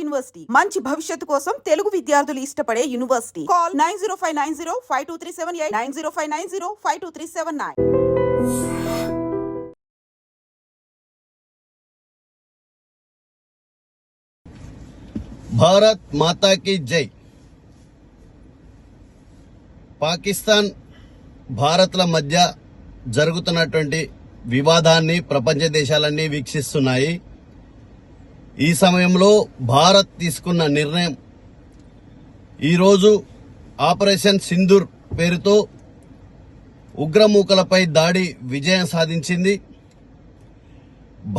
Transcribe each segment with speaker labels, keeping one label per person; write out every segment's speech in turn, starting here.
Speaker 1: University మంచి భవిష్యత్తు కోసం తెలుగు విద్యార్థులు ఇష్టపడే యూనివర్సిటీ. కాల్ 9059052378 9059052379.
Speaker 2: భారత్ మాతా కీ జై. పాకిస్తాన్ భారత్ల మధ్య జరుగుతున్నటువంటి వివాదాన్ని ప్రపంచ దేశాలన్నీ వీక్షిస్తున్నాయి. ఈ సమయంలో భారత్ తీసుకున్న నిర్ణయం ఈరోజు ఆపరేషన్ సింధూర్ పేరుతో ఉగ్రమూకలపై దాడి విజయం సాధించింది.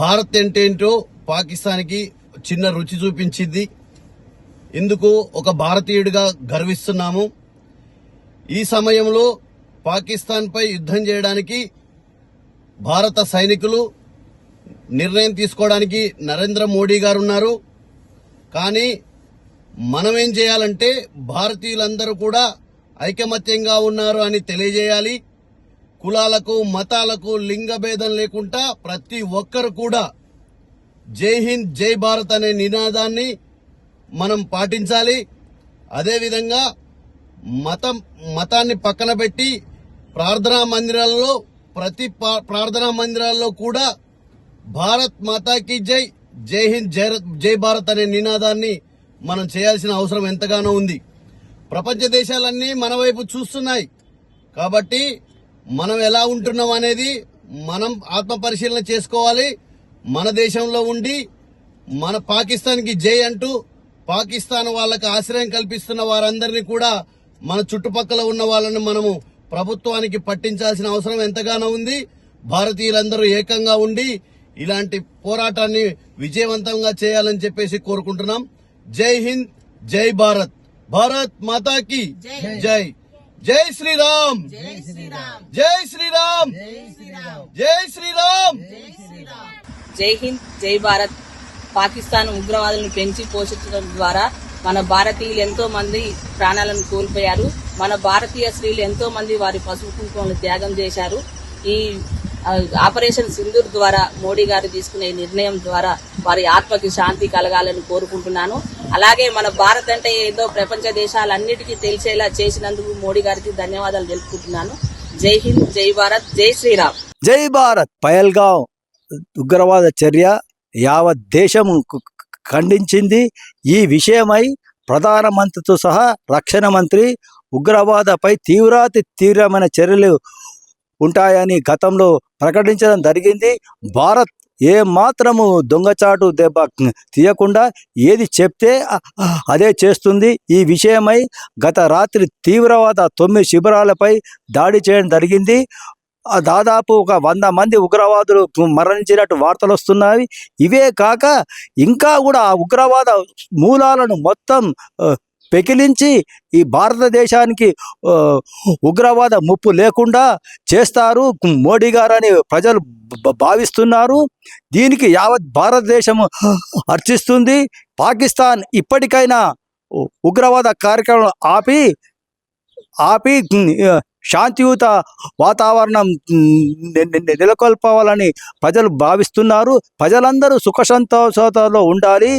Speaker 2: భారత్ ఏంటేంటో పాకిస్తాన్కి చిన్న రుచి చూపించింది. ఇందుకు ఒక భారతీయుడిగా గర్విస్తున్నాము. ఈ సమయంలో పాకిస్తాన్పై యుద్ధం చేయడానికి భారత సైనికులు నిర్ణయం తీసుకోవడానికి నరేంద్ర మోడీ గారు ఉన్నారు. కానీ మనమేం చేయాలంటే భారతీయులందరూ కూడా ఐకమత్యంగా ఉన్నారు అని తెలియజేయాలి. కులాలకు మతాలకు లింగ భేదం లేకుండా ప్రతి ఒక్కరు కూడా జై హింద్ జై భారత్ అనే నినాదాన్ని మనం పాటించాలి. అదేవిధంగా మతాన్ని పక్కన పెట్టి ప్రార్థనా మందిరాల్లో ప్రతి ప్రార్థనా మందిరాల్లో కూడా భారత్ మాతాకి జై, జై హింద్ జై భారత్ అనే నినాదాన్ని మనం చేయాల్సిన అవసరం ఎంతగానో ఉంది. ప్రపంచ దేశాలన్నీ మన వైపు చూస్తున్నాయి. కాబట్టి మనం ఎలా ఉంటున్నాం అనేది మనం ఆత్మ పరిశీలన చేసుకోవాలి. మన దేశంలో ఉండి మన పాకిస్తాన్కి జై అంటూ పాకిస్తాన్ వాళ్ళకి ఆశ్రయం కల్పిస్తున్న వారందరినీ కూడా మన చుట్టుపక్కల ఉన్న వాళ్ళని మనము ప్రభుత్వానికి పట్టించాల్సిన అవసరం ఎంతగానో ఉంది. భారతీయులందరూ ఏకంగా ఉండి ఇలాంటి పోరాటాన్ని విజయవంతంగా చేయాలని చెప్పేసి కోరుకుంటున్నాం. జై హింద్ జై భారత్. భారత్ మాతాకి జై. జై శ్రీరామ్. జై శ్రీరామ్. జై శ్రీరామ్. జై శ్రీరామ్.
Speaker 3: జై హింద్ జై భారత్. పాకిస్తాన్ ఉగ్రవాదులను పెంచి పోషించడం ద్వారా మన భారతీయులు ఎంతో మంది ప్రాణాలను కోల్పోయారు. మన భారతీయ స్త్రీలు ఎంతో మంది వారి పసుపు కుంకుమను త్యాగం చేశారు. ఈ ఆపరేషన్ సింధూర్ ద్వారా మోడీ గారు తీసుకునే నిర్ణయం ద్వారా వారి ఆత్మకి శాంతి కలగాలని కోరుకుంటున్నాను. అలాగే మన భారత్ అంటే ఏదో ప్రపంచ దేశాలన్నిటికీ తెలిసేలా చేసినందుకు మోడీ గారికి ధన్యవాదాలు తెలుపుకుంటున్నాను. జై హింద్ జై భారత్. జై శ్రీరామ్.
Speaker 4: జై భారత్. పహల్గాం ఉగ్రవాద చర్య యావత్ దేశం ఖండించింది. ఈ విషయమై ప్రధానమంత్రితో సహా రక్షణ మంత్రి ఉగ్రవాదపై తీవ్రమైన చర్యలు ఉంటాయని గతంలో ప్రకటించడం జరిగింది. భారత్ ఏ మాత్రము దొంగచాటు దెబ్బ తీయకుండా ఏది చెప్తే అదే చేస్తుంది. ఈ విషయమై గత రాత్రి తీవ్రవాద 9 శిబిరాలపై దాడి చేయడం జరిగింది. దాదాపు ఒక 100 మంది ఉగ్రవాదులు మరణించినట్టు వార్తలు వస్తున్నాయి. ఇవే కాక ఇంకా కూడా ఆ ఉగ్రవాద మూలాలను మొత్తం పెకిలించి ఈ భారతదేశానికి ఉగ్రవాద ముప్పు లేకుండా చేస్తారు మోడీ గారని ప్రజలు భావిస్తున్నారు. దీనికి యావత్ భారతదేశం అర్చిస్తుంది. పాకిస్తాన్ ఇప్పటికైనా ఉగ్రవాద కార్యక్రమం ఆపి శాంతియుత వాతావరణం నెలకొల్పాలని ప్రజలు భావిస్తున్నారు. ప్రజలందరూ సుఖ సంతోషాలతో ఉండాలి.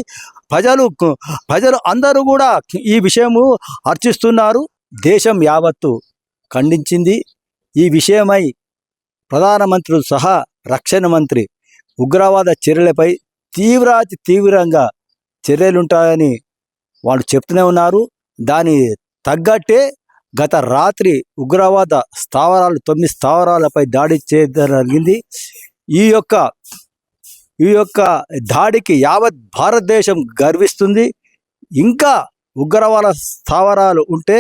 Speaker 4: ప్రజలు అందరూ కూడా ఈ విషయము అర్చిస్తున్నారు. దేశం యావత్తు ఖండించింది. ఈ విషయమై ప్రధానమంత్రులు సహా రక్షణ మంత్రి ఉగ్రవాద చర్యలపై తీవ్రంగా చర్యలుంటాయని వాళ్ళు చెప్తూనే ఉన్నారు. దాని తగ్గట్టే గత రాత్రి ఉగ్రవాద 9 స్థావరాలపై దాడి చేయడం జరిగింది. ఈ యొక్క దాడికి యావత్ భారతదేశం గర్విస్తుంది. ఇంకా ఉగ్రవాద స్థావరాలు ఉంటే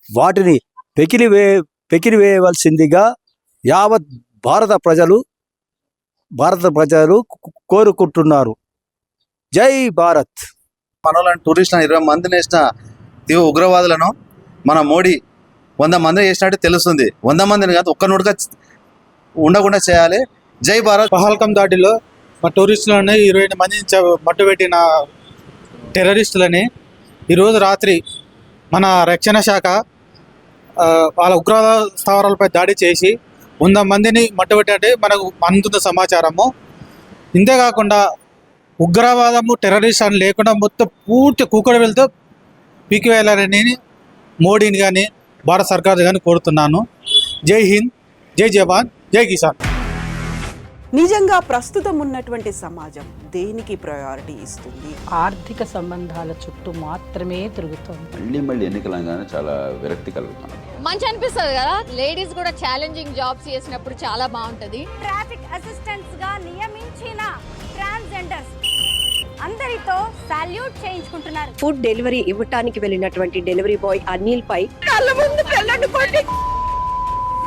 Speaker 4: వాటిని పెకిలివేయవలసిందిగా యావత్ భారత ప్రజలు కోరుకుంటున్నారు. జై భారత్.
Speaker 5: మనోళ్ళని టూరిస్టులను 20 మందిని వేసిన తీవ్ర ఉగ్రవాదులను మన మోడీ 100 మంది చేసినట్టు తెలుస్తుంది. 100 మందిని కాదు, ఒక్క నోటుగా ఉండకుండా చేయాలి. జై భారత్.
Speaker 6: పహల్గాం దాడిలో మా టూరిస్టులని 20 మందిని మట్టుబెట్టిన టెర్రరిస్టులని ఈరోజు రాత్రి మన రక్షణ శాఖ వాళ్ళ ఉగ్రవాద స్థావరాలపై దాడి చేసి 100 మందిని మట్టుబెట్టినట్టే మనకు అందుతున్న సమాచారము. ఇంతేకాకుండా ఉగ్రవాదము టెర్రరిస్ట్ అని లేకుండా మొత్తం పూర్తి కూకడు వెళ్తూ పీకివేయాలని మోడీని కానీ భారత సర్కార్ కానీ కోరుతున్నాను. జై హింద్, జై జవాన్, జై కిసాన్.
Speaker 1: నిజంగా ప్రస్తుతం ఉన్నటువంటి సమాజం దేనికి ప్రయారిటీ ఇస్తుంది?
Speaker 7: ఆర్థిక సంబంధాల చుట్టూ మాత్రమే తిరుగుతోంది.
Speaker 8: మళ్ళీ ఎన్నికలంగానే చాలా విరక్తి కలుగుతాం.
Speaker 9: మంచి అనిపిస్తుంది కదా, లేడీస్ కూడా ఛాలెంజింగ్ జాబ్స్ చేసినప్పుడు చాలా బాగుంటది.
Speaker 10: ట్రాఫిక్ అసిస్టెంట్స్ గా నియమించిన ట్రాన్స్జెండర్స్ అందరితో సాల్యూట్ చేయించుకుంటున్నారు.
Speaker 11: ఫుడ్ డెలివరీ ఇవ్వటానికి వెళ్ళినటువంటి డెలివరీ బాయ్ అనిల్ పై
Speaker 1: కళ్ళ ముందు పెళ్ళండి